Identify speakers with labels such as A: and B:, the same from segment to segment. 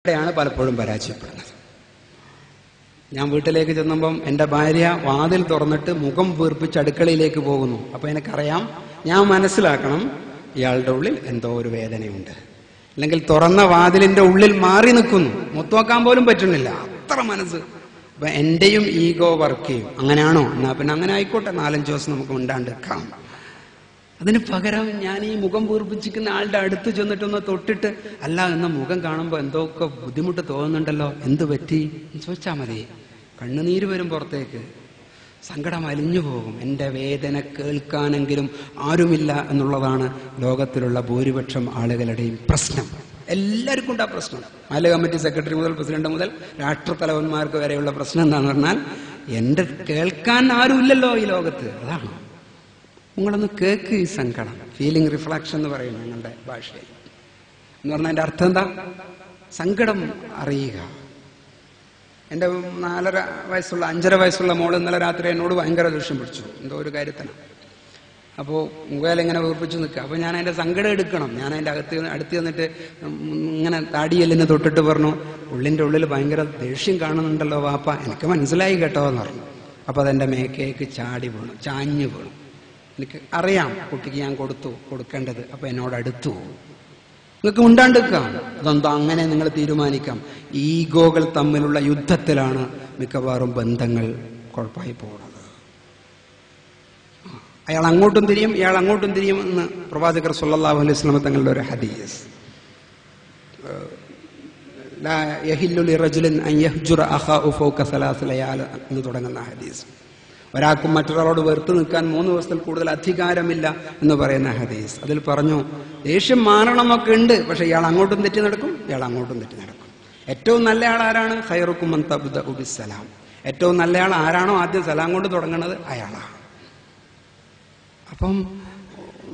A: ഇവിടെയാണ് പലപ്പോഴും പരാജയപ്പെടുന്നത്. ഞാൻ വീട്ടിലേക്ക് ചെന്നപ്പം എൻ്റെ ഭാര്യ വാതിൽ തുറന്നിട്ട് മുഖം വീർപ്പിച്ച് അടുക്കളയിലേക്ക് പോകുന്നു. അപ്പൊ എനിക്കറിയാം, ഞാൻ മനസ്സിലാക്കണം ഇയാളുടെ ഉള്ളിൽ എന്തോ ഒരു വേദനയുണ്ട്. അല്ലെങ്കിൽ തുറന്ന വാതിലിന്റെ ഉള്ളിൽ മാറി നിൽക്കുന്നു, മുത്തോക്കാൻ പോലും പറ്റുന്നില്ല, അത്ര മനസ്സ്. അപ്പൊ എന്റെയും ഈഗോ വർക്ക് ചെയ്യും. അങ്ങനെയാണോ? എന്നാ പിന്നെ അങ്ങനെ ആയിക്കോട്ടെ, 4-5 ദിവസം നമുക്ക് ഉണ്ടാണ്ടിരിക്കാം. അതിന് പകരം ഞാൻ ഈ മുഖം വീർപ്പിച്ചിരിക്കുന്ന ആളുടെ അടുത്ത് ചെന്നിട്ടൊന്ന് തൊട്ടിട്ട്, അല്ല എന്ന മുഖം കാണുമ്പോൾ എന്തൊക്കെ ബുദ്ധിമുട്ട് തോന്നുന്നുണ്ടല്ലോ, എന്ത് പറ്റി ചോദിച്ചാൽ മതി. കണ്ണുനീര് വരും പുറത്തേക്ക്, സങ്കടം അലിഞ്ഞു പോകും. എൻ്റെ വേദന കേൾക്കാനെങ്കിലും ആരുമില്ല എന്നുള്ളതാണ് ലോകത്തിലുള്ള ഭൂരിപക്ഷം ആളുകളുടെയും പ്രശ്നം. എല്ലാവർക്കും ഉണ്ട് ആ പ്രശ്നം. മാല കമ്മിറ്റി സെക്രട്ടറി മുതൽ പ്രസിഡന്റ് മുതൽ രാഷ്ട്രത്തലവന്മാർക്ക് വരെയുള്ള പ്രശ്നം എന്താണെന്ന് പറഞ്ഞാൽ, എൻ്റെ കേൾക്കാൻ ആരുമില്ലല്ലോ ഈ ലോകത്ത്. അതാണ്. നിങ്ങളൊന്ന് കേൾക്ക് ഈ സങ്കടം. ഫീലിംഗ് റിഫ്ലക്ഷൻ എന്ന് പറയുന്നു ഞങ്ങളുടെ ഭാഷയിൽ. എന്ന് പറഞ്ഞാൽ എൻ്റെ അർത്ഥം എന്താ? സങ്കടം അറിയുക. എൻ്റെ 5.5 വയസ്സുള്ള മോള് ഇന്നലെ രാത്രി എന്നോട് ഭയങ്കര ദേഷ്യം പിടിച്ചു, എന്തോ ഒരു കാര്യത്തിന്. അപ്പോൾ മുഖേലിങ്ങനെ വീർപ്പിച്ചു നിൽക്കുക. അപ്പോൾ ഞാൻ അതിൻ്റെ സങ്കടം എടുക്കണം. ഞാൻ അതിൻ്റെ അടുത്ത് ചെന്നിട്ട് ഇങ്ങനെ താടിയെല്ലിനെ തൊട്ടിട്ട് പറഞ്ഞു, ഉള്ളിൻ്റെ ഉള്ളിൽ ഭയങ്കര ദേഷ്യം കാണുന്നുണ്ടല്ലോ വാപ്പ, എനിക്ക് മനസ്സിലായി കേട്ടോ എന്ന് പറഞ്ഞു. അപ്പോൾ അതെൻ്റെ മേക്കേക്ക് ചാഞ്ഞു വീണു. എനിക്ക് അറിയാം കുട്ടിക്ക് ഞാൻ കൊടുക്കേണ്ടത്. അപ്പൊ എന്നോട് അടുത്തു. നിങ്ങൾക്ക് ഉണ്ടാണ്ടിരിക്കാം. അതെന്തോ അങ്ങനെ നിങ്ങൾ തീരുമാനിക്കാം. ഈഗോകൾ തമ്മിലുള്ള യുദ്ധത്തിലാണ് മിക്കവാറും ബന്ധങ്ങൾ കുഴപ്പമായി പോകുന്നത്. അയാൾ അങ്ങോട്ടും തിരിയും, ഇയാൾ അങ്ങോട്ടും തിരിയും എന്ന് പ്രവാചകർ സല്ലല്ലാഹു അലൈഹി വസല്ലം തങ്ങളുടെ ഒരു ഹദീസ്. ലാ യഹില്ലു ലിറജുലിൻ അൻ യഹ്ജുറ അഖാഉ ഫൗക 3 ലയാൽ എന്ന് തുടങ്ങുന്ന ഹദീസ്. ഒരാൾക്കും മറ്റൊരാളോട് വെറുത്ത് നിൽക്കാൻ 3 ദിവസത്തിൽ കൂടുതൽ അധികാരമില്ല എന്ന് പറയുന്ന ഹദീസ്. അതിൽ പറഞ്ഞു, ദേഷ്യം മാറണമൊക്കെ ഉണ്ട്, പക്ഷെ ഇയാൾ അങ്ങോട്ടും തെറ്റി നടക്കും, ഇയാൾ അങ്ങോട്ടും തെറ്റി നടക്കും. ഏറ്റവും നല്ല ആൾ ആരാണ്? ഖൈറുക്കും മൻ തബ്ദഉ ബിസ്സലാം. ഏറ്റവും നല്ല ആൾ ആരാണോ ആദ്യം സലാം കൊണ്ട് തുടങ്ങുന്നത്, അയാളാണ്. അപ്പം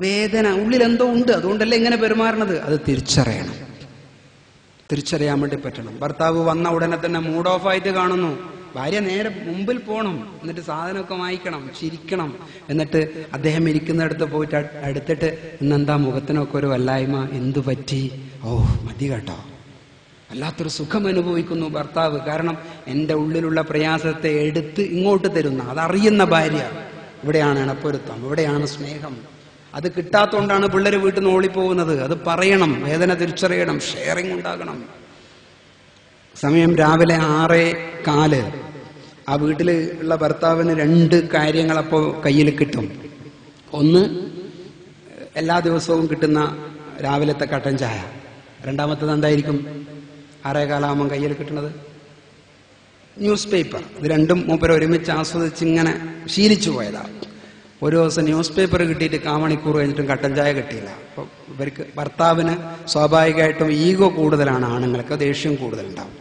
A: വേദന ഉള്ളിൽ എന്തോ ഉണ്ട്, അതുകൊണ്ടല്ലേ ഇങ്ങനെ പെരുമാറുന്നത്. അത് തിരിച്ചറിയാൻ വേണ്ടി പറ്റണം. ഭർത്താവ് വന്ന ഉടനെ തന്നെ മൂഡ് ഓഫ് ആയിട്ട് കാണുന്നു, ഭാര്യ നേരെ മുമ്പിൽ പോകണം, എന്നിട്ട് സാധനമൊക്കെ വാങ്ങിക്കണം, ചിരിക്കണം. എന്നിട്ട് അദ്ദേഹം ഇരിക്കുന്നിടത്ത് പോയിട്ട് അടുത്തിട്ട്, ഇന്നെന്താ മുഖത്തിനൊക്കെ ഒരു വല്ലായ്മ, എന്തു പറ്റി? ഓ മതി കേട്ടോ. വല്ലാത്തൊരു സുഖം അനുഭവിക്കുന്നു ഭർത്താവ്. കാരണം എൻ്റെ ഉള്ളിലുള്ള പ്രയാസത്തെ എടുത്ത് ഇങ്ങോട്ട് തരുന്ന, അതറിയുന്ന ഭാര്യ. ഇവിടെയാണ് ഇണപ്പൊരുത്തം, ഇവിടെയാണ് സ്നേഹം. അത് കിട്ടാത്തതുകൊണ്ടാണ് പിള്ളേർ വീട്ടിൽ നിന്ന് ഓടിപ്പോകുന്നത്. അത് പറയണം, വേദന തിരിച്ചറിയണം, ഷെയറിങ് ഉണ്ടാകണം. സമയം രാവിലെ 6:15. ആ വീട്ടിൽ ഉള്ള ഭർത്താവിന് 2 കാര്യങ്ങൾ അപ്പോൾ കയ്യിൽ കിട്ടും. ഒന്ന്, എല്ലാ ദിവസവും കിട്ടുന്ന രാവിലത്തെ കട്ടൻ ചായ. രണ്ടാമത്തത് എന്തായിരിക്കും? 6:15 കയ്യിൽ കിട്ടുന്നത് ന്യൂസ് പേപ്പർ. ഇത് രണ്ടും മൂപ്പര് ഒരുമിച്ച് ആസ്വദിച്ച് ഇങ്ങനെ ശീലിച്ചു പോയതാണ്. ഒരു ദിവസം ന്യൂസ് പേപ്പർ കിട്ടിയിട്ട് 1/4 മണിക്കൂർ കഴിഞ്ഞിട്ടും കട്ടൻ ചായ കിട്ടിയില്ല. അപ്പോൾ ഇവർക്ക് ഭർത്താവിന് സ്വാഭാവികമായിട്ടും ഈഗോ കൂടുതലാണ്, ആണുങ്ങൾക്ക് ദേഷ്യം കൂടുതലുണ്ടാവും.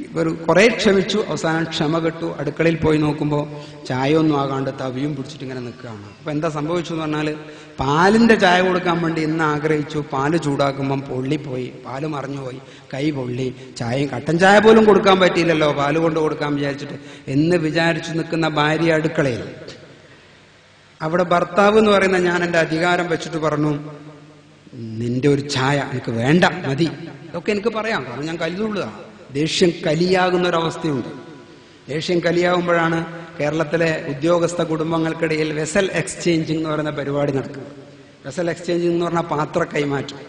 A: ഇവർ കുറെ ക്ഷമിച്ചു, അവസാനം ക്ഷമ കെട്ടു. അടുക്കളയിൽ പോയി നോക്കുമ്പോൾ ചായ ഒന്നും ആകാണ്ട് തവിയും പിടിച്ചിട്ട് ഇങ്ങനെ നിൽക്കുകയാണ്. അപ്പൊ എന്താ സംഭവിച്ചു എന്ന് പറഞ്ഞാൽ, പാലിന്റെ ചായ കൊടുക്കാൻ വേണ്ടി ഇന്ന് ആഗ്രഹിച്ചു, പാല് ചൂടാക്കുമ്പം പൊള്ളിപ്പോയി, പാല് മറിഞ്ഞുപോയി, കൈ പൊള്ളി. ചായയും കട്ടൻ ചായ പോലും കൊടുക്കാൻ പറ്റിയില്ലല്ലോ, പാല് കൊണ്ട് കൊടുക്കാൻ വിചാരിച്ചിട്ട് എന്ന് വിചാരിച്ചു നിൽക്കുന്ന ഭാര്യ അടുക്കളയിൽ. അവിടെ ഭർത്താവ് എന്ന് പറയുന്ന ഞാൻ എൻ്റെ അധികാരം വെച്ചിട്ട് പറഞ്ഞു, നിന്റെ ഒരു ചായ എനിക്ക് വേണ്ട, മതി. ഇതൊക്കെ എനിക്ക് പറയാം, കാരണം ഞാൻ കലിതുള്ളുക. ദേഷ്യം കലിയാകുന്ന ഒരവസ്ഥയുണ്ട്. ദേഷ്യം കലിയാകുമ്പോഴാണ് കേരളത്തിലെ ഉദ്യോഗസ്ഥ കുടുംബങ്ങൾക്കിടയിൽ വെസൽ എക്സ്ചേഞ്ചിങ് എന്ന് പറയുന്ന പരിപാടി നടക്കുന്നത്. വെസൽ എക്സ്ചേഞ്ചിങ് എന്ന് പറഞ്ഞാൽ പാത്ര കൈമാറ്റം.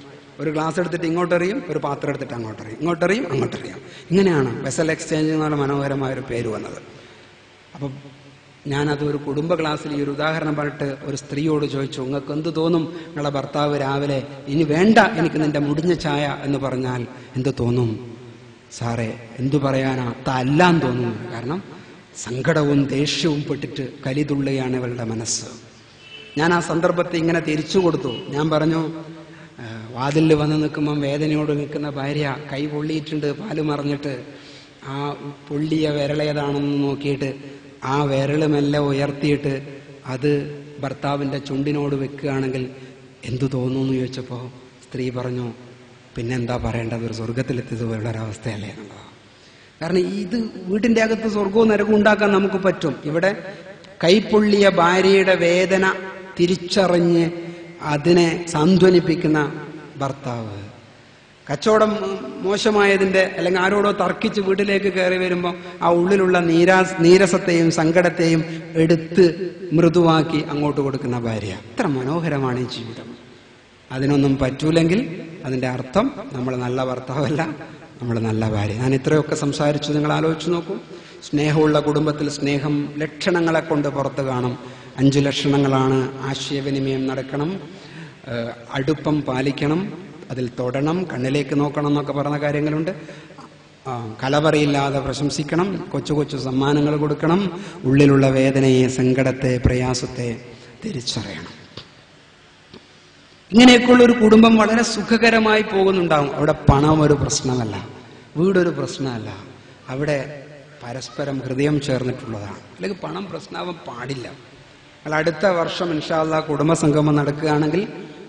A: ഒരു ഗ്ലാസ് എടുത്തിട്ട് ഇങ്ങോട്ടെറിയും, ഒരു പാത്രം എടുത്തിട്ട് അങ്ങോട്ടെറിയും, ഇങ്ങോട്ടെറിയും അങ്ങോട്ടെറിയാം. ഇങ്ങനെയാണ് വെസൽ എക്സ്ചേഞ്ചിങ് എന്ന് പറഞ്ഞ മനോഹരമായൊരു പേര് വന്നത്. അപ്പം ഞാനത് ഒരു കുടുംബ ക്ലാസ്സിൽ ഈ ഒരു ഉദാഹരണം പറഞ്ഞിട്ട് ഒരു സ്ത്രീയോട് ചോദിച്ചു, നിങ്ങൾക്ക് എന്ത് തോന്നും നിങ്ങളുടെ ഭർത്താവ് രാവിലെ ഇനി വേണ്ട എനിക്ക് നിന്റെ മുടിഞ്ഞ ചായ എന്ന് പറഞ്ഞാൽ എന്ത് തോന്നും? സാറേ എന്തു പറയാനാ, തല്ലാൻ തോന്നുന്നു. കാരണം സങ്കടവും ദേഷ്യവും പെട്ടിട്ട് കലിതുള്ളുകയാണ് ഇവരുടെ മനസ്സ്. ഞാൻ ആ സന്ദർഭത്തെ ഇങ്ങനെ തിരിച്ചു കൊടുത്തു. ഞാൻ പറഞ്ഞു, വാതിലിൽ വന്ന് നിൽക്കുമ്പം വേദനയോട് നിൽക്കുന്ന ഭാര്യ കൈ പൊള്ളിയിട്ടുണ്ട്, പാല് മറിഞ്ഞിട്ട്. ആ പൊള്ളിയ വിരളേതാണെന്ന് നോക്കിയിട്ട് ആ വിരളുമെല്ലാം ഉയർത്തിയിട്ട് അത് ഭർത്താവിൻ്റെ ചുണ്ടിനോട് വെക്കുകയാണെങ്കിൽ എന്തു തോന്നുന്നു ചോദിച്ചപ്പോൾ സ്ത്രീ പറഞ്ഞു, പിന്നെന്താ പറയേണ്ടത്, ഒരു സ്വർഗത്തിലെത്തിയത് പോലുള്ള ഒരവസ്ഥയല്ലേ എന്നുള്ളതാണ്. കാരണം ഇത് വീട്ടിൻ്റെ അകത്ത് സ്വർഗവും നരകവും ഉണ്ടാക്കാൻ നമുക്ക് പറ്റും. ഇവിടെ കൈപ്പൊള്ളിയ ഭാര്യയുടെ വേദന തിരിച്ചറിഞ്ഞ് അതിനെ സാന്ത്വനിപ്പിക്കുന്ന ഭർത്താവ്, കച്ചവടം മോശമായതിന്റെ അല്ലെങ്കിൽ ആരോടോ തർക്കിച്ച് വീട്ടിലേക്ക് കയറി വരുമ്പോൾ ആ ഉള്ളിലുള്ള നീരസത്തെയും സങ്കടത്തെയും എടുത്ത് മൃദുവാക്കി അങ്ങോട്ട് കൊടുക്കുന്ന ഭാര്യ. എത്ര മനോഹരമാണ് ഈ ജീവിതം. അതിനൊന്നും പറ്റൂലെങ്കിൽ അതിന്റെ അർത്ഥം നമ്മൾ നല്ല ഭർത്താവല്ല, നമ്മൾ നല്ല ഭാര്യ. ഞാൻ ഇത്രയൊക്കെ സംസാരിച്ചു, നിങ്ങൾ ആലോചിച്ച് നോക്കൂ. സ്നേഹമുള്ള കുടുംബത്തിൽ സ്നേഹം ലക്ഷണങ്ങളെ കൊണ്ട് പുറത്ത് കാണും. 5 ലക്ഷണങ്ങളാണ്. ആശയവിനിമയം നടക്കണം, അടുപ്പം പാലിക്കണം, അതിൽ തൊടണം, കണ്ണിലേക്ക് നോക്കണം എന്നൊക്കെ പറഞ്ഞ കാര്യങ്ങളുണ്ട്. കലവറയില്ലാതെ പ്രശംസിക്കണം, കൊച്ചു കൊച്ചു സമ്മാനങ്ങൾ കൊടുക്കണം, ഉള്ളിലുള്ള വേദനയെ, സങ്കടത്തെ, പ്രയാസത്തെ തിരിച്ചറിയണം. ഇങ്ങനെയൊക്കെയുള്ള ഒരു കുടുംബം വളരെ സുഖകരമായി പോകുന്നുണ്ടാവും. അവിടെ പണം ഒരു പ്രശ്നമല്ല, വീടൊരു പ്രശ്നമല്ല, അവിടെ പരസ്പരം ഹൃദയം ചേർന്നിട്ടുള്ളതാണ്. അല്ലെങ്കിൽ പണം പ്രശ്നമാവാൻ പാടില്ല. അല്ല, അടുത്ത വർഷം ഇൻഷാ അല്ലാഹ് കുടുംബസംഗമം നടക്കുകയാണെങ്കിൽ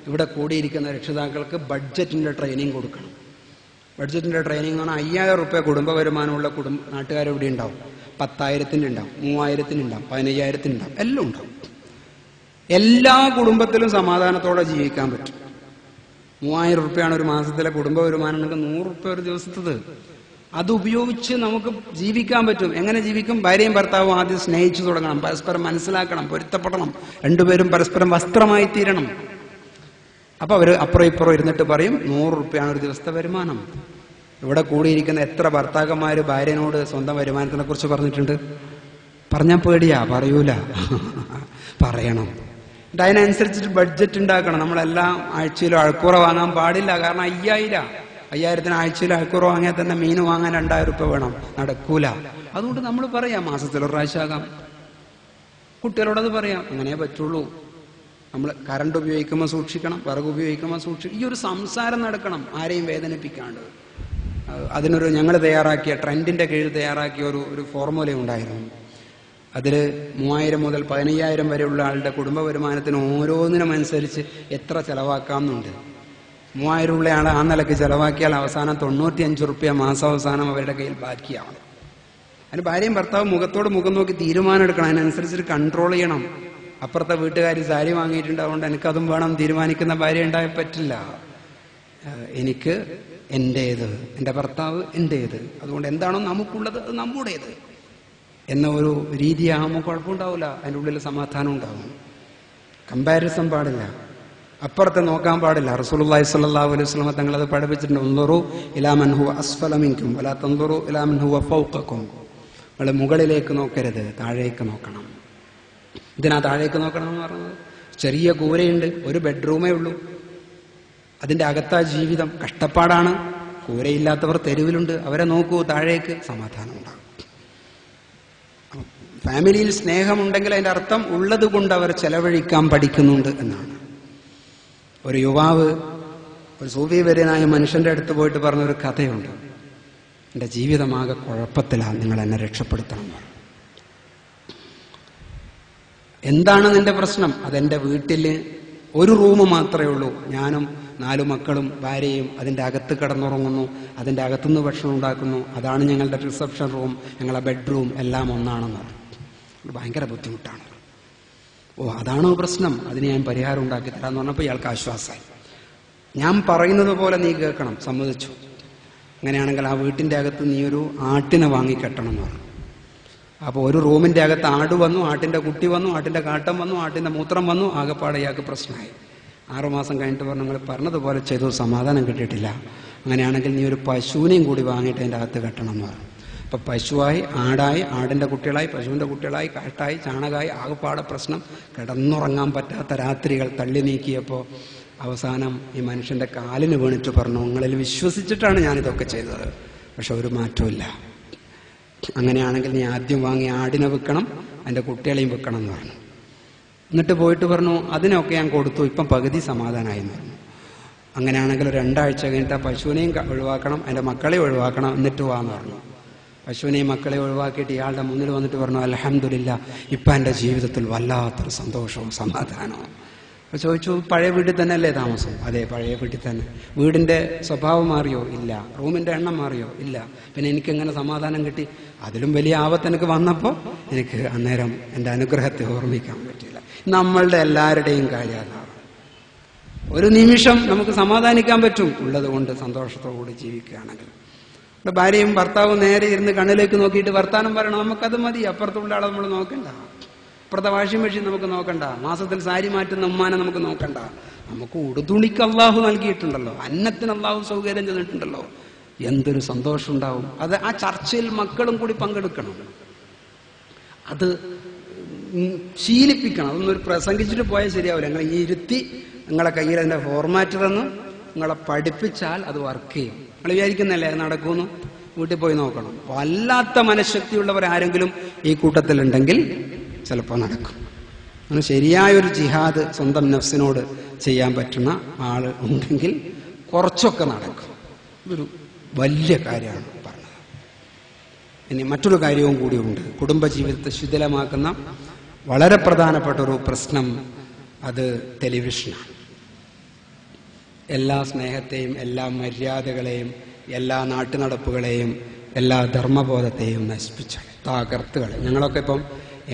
A: ഇവിടെ കൂടിയിരിക്കുന്ന രക്ഷിതാക്കൾക്ക് ബഡ്ജറ്റിന്റെ ട്രെയിനിങ് കൊടുക്കണം. ബഡ്ജറ്റിന്റെ ട്രെയിനിങ് പറഞ്ഞാൽ 5000 രൂപ കുടുംബ വരുമാനമുള്ള നാട്ടുകാരിവിടെ ഉണ്ടാവും. 10,000 ഉണ്ടാവും, 3000 ഉണ്ടാവും, 15,000 ഉണ്ടാവും, എല്ലാം ഉണ്ടാവും. എല്ലാ കുടുംബത്തിലും സമാധാനത്തോടെ ജീവിക്കാൻ പറ്റും. 3000 രൂപയാണ് ഒരു മാസത്തിലെ കുടുംബ വരുമാനം ഉണ്ടെങ്കിൽ 100 രൂപ ഒരു ദിവസത്തത്. അത് ഉപയോഗിച്ച് നമുക്ക് ജീവിക്കാൻ പറ്റും. എങ്ങനെ ജീവിക്കും? ഭാര്യയും ഭർത്താവും ആദ്യം സ്നേഹിച്ചു തുടങ്ങണം, പരസ്പരം മനസ്സിലാക്കണം, പൊരുത്തപ്പെടണം, രണ്ടുപേരും പരസ്പരം വസ്ത്രമായി തീരണം. അപ്പൊ അവര് അപ്പുറം ഇപ്പുറം ഇരുന്നിട്ട് പറയും 100 രൂപയാണ് ഒരു ദിവസത്തെ വരുമാനം. ഇവിടെ കൂടിയിരിക്കുന്ന എത്ര ഭർത്താക്കന്മാര് ഭാര്യനോട് സ്വന്തം വരുമാനത്തിനെ കുറിച്ച് പറഞ്ഞിട്ടുണ്ട്? പറഞ്ഞാൽ പേടിയാ, പറയൂല. പറയണം. അതിനനുസരിച്ചിട്ട് ബഡ്ജറ്റ് ഉണ്ടാക്കണം. നമ്മളെല്ലാം ആഴ്ചയിലും അഴക്കൂറ വാങ്ങാൻ പാടില്ല. കാരണം 5000 ആഴ്ചയിൽ അഴക്കൂറ വാങ്ങിയാൽ തന്നെ മീൻ വാങ്ങാൻ 2000 രൂപ വേണം, നടക്കൂല. അതുകൊണ്ട് നമ്മൾ പറയാം മാസത്തിൽ ഒരു പ്രാവശ്യമാകാം. കുട്ടികളോടത് പറയാം, അങ്ങനെ പറ്റുള്ളൂ. നമ്മൾ കറണ്ട് ഉപയോഗിക്കുമ്പോൾ സൂക്ഷിക്കണം, വിറക് ഉപയോഗിക്കുമ്പോൾ സൂക്ഷിക്കണം. ഈ ഒരു സംസാരം നടക്കണം, ആരെയും വേദനിപ്പിക്കാണ്ട്. അതിനൊരു ഞങ്ങൾ തയ്യാറാക്കിയ ട്രെൻഡിന്റെ കീഴിൽ തയ്യാറാക്കിയ ഒരു ഫോർമുല ഉണ്ടായിരുന്നു. അതിൽ 3000 മുതൽ 15,000 വരെയുള്ള ആളുടെ കുടുംബ വരുമാനത്തിന് ഓരോന്നിനും അനുസരിച്ച് എത്ര ചെലവാക്കാമെന്നുണ്ട്. 3000 ഉള്ള ആൾ ആ നിലയ്ക്ക് ചെലവാക്കിയാൽ അവസാനം 95 രൂപ മാസാവസാനം അവരുടെ കയ്യിൽ ബാക്കിയാവണം. അതിന് ഭാര്യയും ഭർത്താവും മുഖത്തോട് മുഖം നോക്കി തീരുമാനം എടുക്കണം, അതിനനുസരിച്ച് കൺട്രോൾ ചെയ്യണം. അപ്പുറത്തെ വീട്ടുകാർ സാരി വാങ്ങിയിട്ടുണ്ട്, അതുകൊണ്ട് എനിക്കതും വേണം തീരുമാനിക്കുന്ന ഭാര്യ ഉണ്ടായാൽ പറ്റില്ല. എനിക്ക് എന്റേത്, എന്റെ ഭർത്താവ് എന്റേത്, അതുകൊണ്ട് എന്താണോ നമുക്കുള്ളത് അത് നമ്മുടേത് എന്ന ഒരു രീതിയാകുമ്പോൾ കുഴപ്പമുണ്ടാവില്ല. അതിൻ്റെ ഉള്ളിൽ സമാധാനം ഉണ്ടാവും. കമ്പാരിസൺ പാടില്ല, അപ്പുറത്തെ നോക്കാൻ പാടില്ല. റസൂലുള്ളാഹി സ്വല്ലല്ലാഹു അലൈഹി വസല്ലം തങ്ങളത് പഠിപ്പിച്ചിട്ടുണ്ട്. ഉൻദുറു ഇലാ മൻ ഹുവ അസ്ഫല മിൻകും വലാ തൻദുറു ഇലാ മൻ ഹുവ ഫൗഖക്കും. നിങ്ങൾ മുകളിലേക്ക് നോക്കരുത്, താഴേക്ക് നോക്കണം. ഇതിനാ താഴേക്ക് നോക്കണം എന്ന് പറഞ്ഞത്? ചെറിയ കൂരയുണ്ട്, ഒരു ബെഡ്റൂമേ ഉള്ളൂ, അതിന്റെ അകത്താ ജീവിതം, കഷ്ടപ്പാടാണ്. കൂരയില്ലാത്തവർ തെരുവിലുണ്ട്, അവരെ നോക്കൂ, താഴേക്ക്, സമാധാനം ഉണ്ടാകും. ഫാമിലിയിൽ സ്നേഹമുണ്ടെങ്കിൽ അതിന്റെ അർത്ഥം ഉള്ളത് കൊണ്ട് അവർ ചെലവഴിക്കാൻ പഠിക്കുന്നുണ്ട് എന്നാണ്. ഒരു യുവാവ് ഒരു സൂഫിവര്യനായ മനുഷ്യന്റെ അടുത്ത് പോയിട്ട് പറഞ്ഞൊരു കഥയുണ്ട്. എന്റെ ജീവിതമാകെ കുഴപ്പത്തിലാണ്, നിങ്ങൾ എന്നെ രക്ഷപ്പെടുത്തണം. എന്താണ് നിന്റെ പ്രശ്നം? അതെന്റെ വീട്ടില് ഒരു റൂം മാത്രമേ ഉള്ളൂ, ഞാനും 4 മക്കളും ഭാര്യയും അതിന്റെ അകത്ത് കിടന്നുറങ്ങുന്നു, അതിന്റെ അകത്തുനിന്ന് ഭക്ഷണം ഉണ്ടാക്കുന്നു, അതാണ് ഞങ്ങളുടെ റിസപ്ഷൻ റൂം, ഞങ്ങളുടെ ബെഡ്റൂം എല്ലാം ഒന്നാണെന്ന് പറഞ്ഞു. ഭയങ്കര ബുദ്ധിമുട്ടാണ്. ഓ, അതാണോ പ്രശ്നം? അതിന് ഞാൻ പരിഹാരം ഉണ്ടാക്കി തരാമെന്ന് പറഞ്ഞപ്പോൾ ഇയാൾക്ക് ആശ്വാസമായി. ഞാൻ പറയുന്നത് പോലെ നീ കേൾക്കണം, സമ്മതിച്ചു. അങ്ങനെയാണെങ്കിൽ ആ വീട്ടിന്റെ അകത്ത് നീ ഒരു ആട്ടിനെ വാങ്ങിക്കെട്ടണം എന്ന് പറഞ്ഞു. അപ്പോൾ ഒരു റൂമിന്റെ അകത്ത് ആട് വന്നു, ആട്ടിന്റെ കുട്ടി വന്നു, ആട്ടിന്റെ കാട്ടം വന്നു, ആട്ടിന്റെ മൂത്രം വന്നു, ആകെപ്പാടെ ഇയാൾക്ക് പ്രശ്നമായി. 6 മാസം കഴിഞ്ഞിട്ട് പറഞ്ഞു, നിങ്ങൾ പറഞ്ഞതുപോലെ ചെയ്തു, സമാധാനം കിട്ടിയിട്ടില്ല. അങ്ങനെയാണെങ്കിൽ നീ ഒരു പശുവിനെയും കൂടി വാങ്ങിയിട്ട് അതിൻ്റെ അകത്ത് കെട്ടണം എന്ന് പറഞ്ഞു. അപ്പൊ പശുവായി, ആടായി, ആടിന്റെ കുട്ടികളായി, പശുവിന്റെ കുട്ടികളായി, കാട്ടായി, ചാണകമായി, ആകെപ്പാടെ പ്രശ്നം. കിടന്നുറങ്ങാൻ പറ്റാത്ത രാത്രികൾ തള്ളി നീക്കിയപ്പോൾ അവസാനം ഈ മനുഷ്യന്റെ കാലിന് വീണിട്ട് പറഞ്ഞു, നിങ്ങളിൽ വിശ്വസിച്ചിട്ടാണ് ഞാനിതൊക്കെ ചെയ്തത്, പക്ഷെ ഒരു മാറ്റമില്ല. അങ്ങനെയാണെങ്കിൽ നീ ആദ്യം വാങ്ങി ആടിനെ വിൽക്കണം, അതിന്റെ കുട്ടികളെയും വിൽക്കണം എന്ന് പറഞ്ഞു. എന്നിട്ട് പോയിട്ട് പറഞ്ഞു, അതിനൊക്കെ ഞാൻ കൊടുത്തു, ഇപ്പം പകുതി സമാധാനമായി എന്ന് പറഞ്ഞു. അങ്ങനെയാണെങ്കിൽ 2 ആഴ്ച കഴിഞ്ഞിട്ട് ആ പശുവിനെയും ഒഴിവാക്കണം, അതിന്റെ മക്കളെ ഒഴിവാക്കണം, എന്നിട്ട് വാന്ന് പറഞ്ഞു. പശുവിനെയും മക്കളെ ഒഴിവാക്കിയിട്ട് ഇയാളുടെ മുന്നിൽ വന്നിട്ട് പറഞ്ഞു, അൽഹംദുലില്ലാ, ഇപ്പം എൻ്റെ ജീവിതത്തിൽ വല്ലാത്തൊരു സന്തോഷവും സമാധാനവും. അപ്പോൾ ചോദിച്ചു, പഴയ വീട്ടിൽ തന്നെ അല്ലേ താമസം? അതെ, പഴയ വീട്ടിൽ തന്നെ. വീടിന്റെ സ്വഭാവം മാറിയോ? ഇല്ല. റൂമിന്റെ എണ്ണം മാറിയോ? ഇല്ല. പിന്നെ എനിക്ക് എങ്ങനെ സമാധാനം കിട്ടി? അതിലും വലിയ ആപത്ത് എനിക്ക് വന്നപ്പോൾ എനിക്ക് അന്നേരം എൻ്റെ അനുഗ്രഹത്തെ ഓർമ്മിക്കാൻ പറ്റില്ല. നമ്മളുടെ എല്ലാവരുടെയും കാര്യം അതാണ്. ഒരു നിമിഷം നമുക്ക് സമാധാനിക്കാൻ പറ്റും ഉള്ളത് കൊണ്ട് സന്തോഷത്തോടുകൂടി ജീവിക്കുകയാണെങ്കിൽ. ഇവിടെ ഭാര്യയും ഭർത്താവും നേരെ ഇരുന്ന് കണ്ണിലേക്ക് നോക്കിയിട്ട് വർത്താനം പറയണം, നമുക്കത് മതി. അപ്പുറത്തുള്ള ആളെ നമ്മൾ നോക്കണ്ട, അപ്പുറത്തെ വാഷിംഗ് മെഷീൻ നമുക്ക് നോക്കണ്ട, മാസത്തിൽ സാരി മാറ്റുന്ന ഉമ്മാനെ നമുക്ക് നോക്കണ്ട. നമുക്ക് ഉടുതുണിക്ക് അള്ളാഹു നൽകിയിട്ടുണ്ടല്ലോ, അന്നത്തിന് അള്ളാഹു സൗകര്യം ചെയ്തിട്ടുണ്ടല്ലോ. എന്തൊരു സന്തോഷം ഉണ്ടാവും. അത് ആ ചർച്ചയിൽ മക്കളും കൂടി പങ്കെടുക്കണം, അത് ശീലിപ്പിക്കണം. അതൊന്നും പ്രസംഗിച്ചിട്ട് പോയാൽ ശരിയാവില്ല. നിങ്ങൾ ഈ ഇരുത്തി നിങ്ങളെ കയ്യിൽ അതിന്റെ ഫോർമാറ്റ് തന്ന് നിങ്ങളെ പഠിപ്പിച്ചാൽ അത് വർക്ക് ചെയ്യും. നിങ്ങൾ വിചാരിക്കുന്നല്ലേ അത് നടക്കുമെന്ന്? വീട്ടിൽ പോയി നോക്കണം. വല്ലാത്ത മനഃശക്തിയുള്ളവർ ആരെങ്കിലും ഈ കൂട്ടത്തിലുണ്ടെങ്കിൽ ചിലപ്പോൾ നടക്കും. അങ്ങനെ ശരിയായൊരു ജിഹാദ് സ്വന്തം നഫ്സിനോട് ചെയ്യാൻ പറ്റുന്ന ആള് ഉണ്ടെങ്കിൽ കുറച്ചൊക്കെ നടക്കും. ഇതൊരു വലിയ കാര്യമാണ് പറഞ്ഞത്. ഇനി മറ്റൊരു കാര്യവും കൂടിയുണ്ട്. കുടുംബജീവിതത്തെ ശിഥിലമാക്കുന്ന വളരെ പ്രധാനപ്പെട്ട ഒരു പ്രശ്നം, അത് ടെലിവിഷനാണ്. എല്ലാ സ്നേഹത്തെയും എല്ലാ മര്യാദകളെയും എല്ലാ നാട്ടുനടപ്പുകളെയും എല്ലാ ധർമ്മബോധത്തെയും നശിപ്പിച്ചു തകർത്തുകളെ. ഞങ്ങളൊക്കെ ഇപ്പം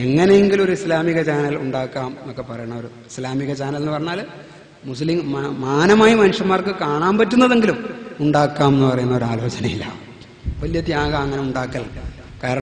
A: എങ്ങനെയെങ്കിലും ഒരു ഇസ്ലാമിക ചാനൽ ഉണ്ടാക്കാം എന്നൊക്കെ പറയുന്ന ഒരു ഇസ്ലാമിക ചാനൽ എന്ന് പറഞ്ഞാൽ മുസ്ലിം മാനമായി മനുഷ്യന്മാർക്ക് കാണാൻ പറ്റുന്നതെങ്കിലും ഉണ്ടാക്കാം എന്ന് പറയുന്ന ഒരു ആലോചനയിലാണ്. വലിയ ത്യാഗം അങ്ങനെ ഉണ്ടാക്കൽ